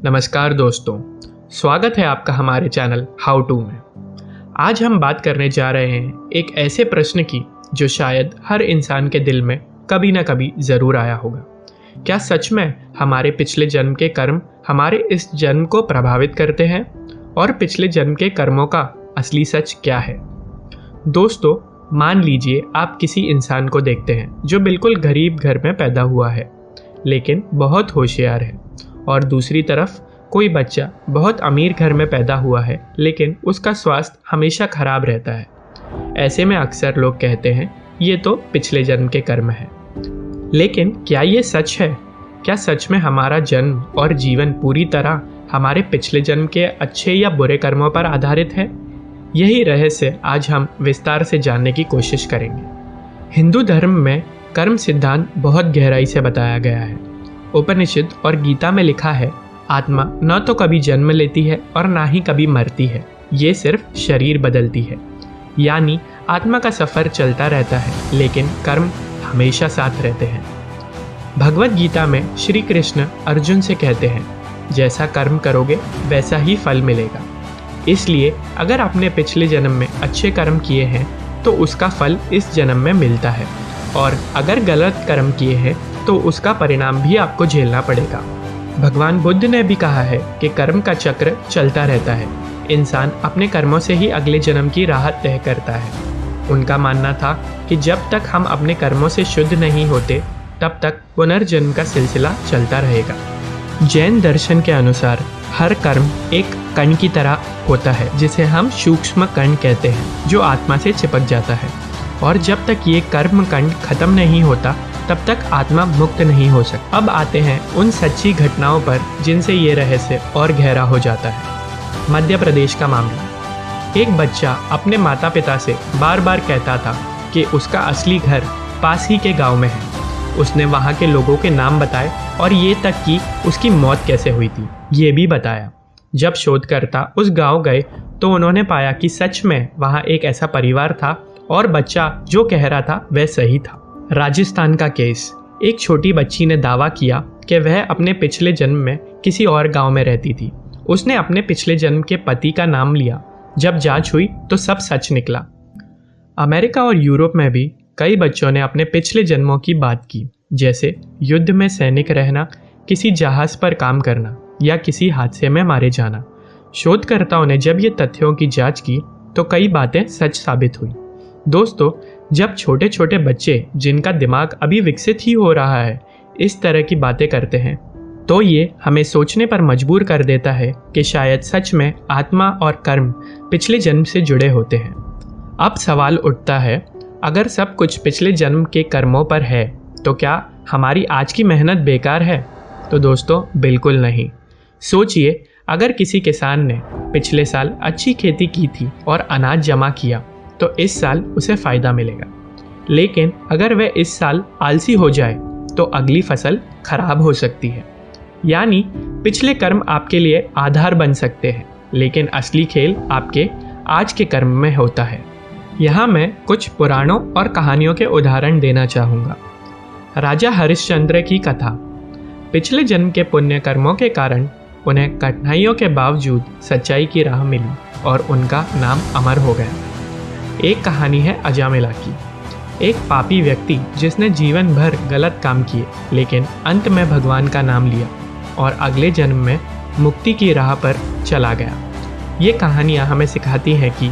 नमस्कार दोस्तों, स्वागत है आपका हमारे चैनल हाउ टू में। आज हम बात करने जा रहे हैं एक ऐसे प्रश्न की जो शायद हर इंसान के दिल में कभी ना कभी ज़रूर आया होगा। क्या सच में हमारे पिछले जन्म के कर्म हमारे इस जन्म को प्रभावित करते हैं? और पिछले जन्म के कर्मों का असली सच क्या है? दोस्तों, मान लीजिए आप किसी इंसान को देखते हैं जो बिल्कुल गरीब घर में पैदा हुआ है लेकिन बहुत होशियार है, और दूसरी तरफ कोई बच्चा बहुत अमीर घर में पैदा हुआ है लेकिन उसका स्वास्थ्य हमेशा खराब रहता है। ऐसे में अक्सर लोग कहते हैं ये तो पिछले जन्म के कर्म है। लेकिन क्या ये सच है? क्या सच में हमारा जन्म और जीवन पूरी तरह हमारे पिछले जन्म के अच्छे या बुरे कर्मों पर आधारित है? यही रहस्य आज हम विस्तार से जानने की कोशिश करेंगे। हिंदू धर्म में कर्म सिद्धांत बहुत गहराई से बताया गया है। उपनिषद और गीता में लिखा है, आत्मा न तो कभी जन्म लेती है और ना ही कभी मरती है, ये सिर्फ शरीर बदलती है। यानी आत्मा का सफ़र चलता रहता है लेकिन कर्म हमेशा साथ रहते हैं। भगवद गीता में श्री कृष्ण अर्जुन से कहते हैं, जैसा कर्म करोगे वैसा ही फल मिलेगा। इसलिए अगर आपने पिछले जन्म में अच्छे कर्म किए हैं तो उसका फल इस जन्म में मिलता है, और अगर गलत कर्म किए हैं तो उसका परिणाम भी आपको झेलना पड़ेगा। भगवान बुद्ध ने भी कहा है कि कर्म का चक्र चलता रहता है। इंसान अपने कर्मों से ही अगले जन्म की राह तय करता है। उनका मानना था कि जब तक हम अपने कर्मों से शुद्ध नहीं होते तब तक पुनर्जन्म का सिलसिला चलता रहेगा। जैन दर्शन के अनुसार हर कर्म एक कण की तरह होता है जिसे हम सूक्ष्म कण कहते हैं, जो आत्मा से चिपक जाता है, और जब तक ये कर्म कण खत्म नहीं होता तब तक आत्मा मुक्त नहीं हो सकती। अब आते हैं उन सच्ची घटनाओं पर जिनसे ये रहस्य और गहरा हो जाता है। मध्य प्रदेश का मामला। एक बच्चा अपने माता पिता से बार बार कहता था कि उसका असली घर पास ही के गांव में है। उसने वहां के लोगों के नाम बताए और ये तक कि उसकी मौत कैसे हुई थी ये भी बताया। जब शोधकर्ता उस गाँव गए तो उन्होंने पाया कि सच में वहाँ एक ऐसा परिवार था और बच्चा जो कह रहा था वह सही था। राजस्थान का केस। एक छोटी बच्ची ने दावा किया कि वह अपने पिछले जन्म में किसी और गांव में रहती थी। उसने अपने पिछले जन्म के पति का नाम लिया। जब जांच हुई तो सब सच निकला। अमेरिका और यूरोप में भी कई बच्चों ने अपने पिछले जन्मों की बात की, जैसे युद्ध में सैनिक रहना, किसी जहाज पर काम करना या किसी हादसे में मारे जाना। शोधकर्ताओं ने जब ये तथ्यों की जांच की तो कई बातें सच साबित हुई। दोस्तों, जब छोटे छोटे बच्चे जिनका दिमाग अभी विकसित ही हो रहा है इस तरह की बातें करते हैं तो ये हमें सोचने पर मजबूर कर देता है कि शायद सच में आत्मा और कर्म पिछले जन्म से जुड़े होते हैं। अब सवाल उठता है, अगर सब कुछ पिछले जन्म के कर्मों पर है तो क्या हमारी आज की मेहनत बेकार है? तो दोस्तों, बिल्कुल नहीं। सोचिए, अगर किसी किसान ने पिछले साल अच्छी खेती की थी और अनाज जमा किया तो इस साल उसे फ़ायदा मिलेगा। लेकिन अगर वह इस साल आलसी हो जाए तो अगली फसल खराब हो सकती है। यानी पिछले कर्म आपके लिए आधार बन सकते हैं लेकिन असली खेल आपके आज के कर्म में होता है। यहाँ मैं कुछ पुराणों और कहानियों के उदाहरण देना चाहूँगा। राजा हरिश्चंद्र की कथा। पिछले जन्म के पुण्य कर्मों के कारण उन्हें कठिनाइयों के बावजूद सच्चाई की राह मिली और उनका नाम अमर हो गया। एक कहानी है अजामिला की। एक पापी व्यक्ति जिसने जीवन भर गलत काम किए लेकिन अंत में भगवान का नाम लिया और अगले जन्म में मुक्ति की राह पर चला गया। ये कहानियाँ हमें सिखाती हैं कि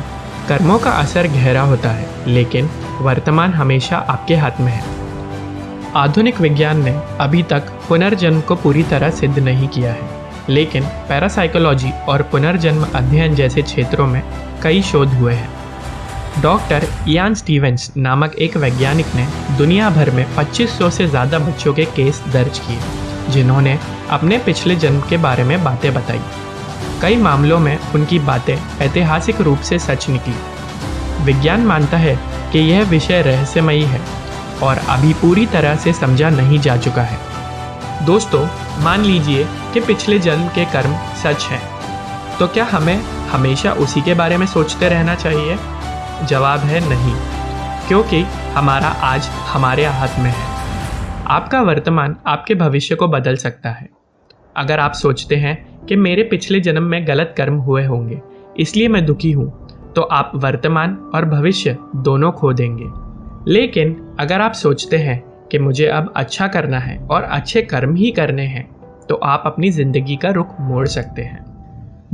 कर्मों का असर गहरा होता है लेकिन वर्तमान हमेशा आपके हाथ में है। आधुनिक विज्ञान ने अभी तक पुनर्जन्म को पूरी तरह सिद्ध नहीं किया है, लेकिन पैरासाइकोलॉजी और पुनर्जन्म अध्ययन जैसे क्षेत्रों में कई शोध हुए हैं। डॉक्टर इयान स्टीवेंस नामक एक वैज्ञानिक ने दुनिया भर में 2500 से ज़्यादा बच्चों के केस दर्ज किए जिन्होंने अपने पिछले जन्म के बारे में बातें बताई। कई मामलों में उनकी बातें ऐतिहासिक रूप से सच निकली। विज्ञान मानता है कि यह विषय रहस्यमयी है और अभी पूरी तरह से समझा नहीं जा चुका है। दोस्तों, मान लीजिए कि पिछले जन्म के कर्म सच हैं, तो क्या हमें हमेशा उसी के बारे में सोचते रहना चाहिए? जवाब है नहीं, क्योंकि हमारा आज हमारे हाथ में है। आपका वर्तमान आपके भविष्य को बदल सकता है। अगर आप सोचते हैं कि मेरे पिछले जन्म में गलत कर्म हुए होंगे, इसलिए मैं दुखी हूँ, तो आप वर्तमान और भविष्य दोनों खो देंगे। लेकिन अगर आप सोचते हैं कि मुझे अब अच्छा करना है और अच्छे कर्म ही करने हैं, तो आप अपनी ज़िंदगी का रुख मोड़ सकते हैं।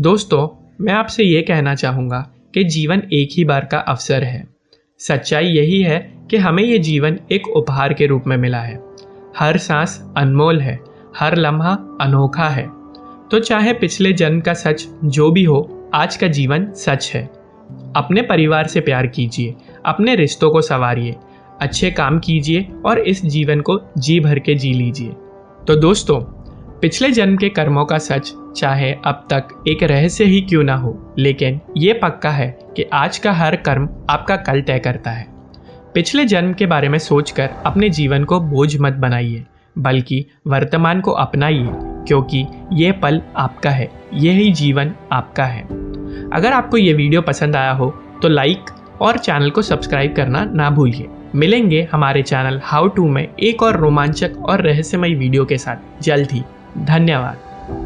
दोस्तों, मैं आपसे ये कहना चाहूँगा कि जीवन एक ही बार का अवसर है। सच्चाई यही है कि हमें ये जीवन एक उपहार के रूप में मिला है। हर सांस अनमोल है, हर लम्हा अनोखा है। तो चाहे पिछले जन्म का सच जो भी हो, आज का जीवन सच है। अपने परिवार से प्यार कीजिए, अपने रिश्तों को संवारिए, अच्छे काम कीजिए और इस जीवन को जी भर के जी लीजिए। तो दोस्तों, पिछले जन्म के कर्मों का सच चाहे अब तक एक रहस्य ही क्यों ना हो, लेकिन ये पक्का है कि आज का हर कर्म आपका कल तय करता है। पिछले जन्म के बारे में सोचकर अपने जीवन को बोझ मत बनाइए, बल्कि वर्तमान को अपनाइए, क्योंकि ये पल आपका है, यही जीवन आपका है। अगर आपको ये वीडियो पसंद आया हो तो लाइक और चैनल को सब्सक्राइब करना ना भूलिए। मिलेंगे हमारे चैनल हाउ टू में एक और रोमांचक और रहस्यमयी वीडियो के साथ जल्द ही। धन्यवाद।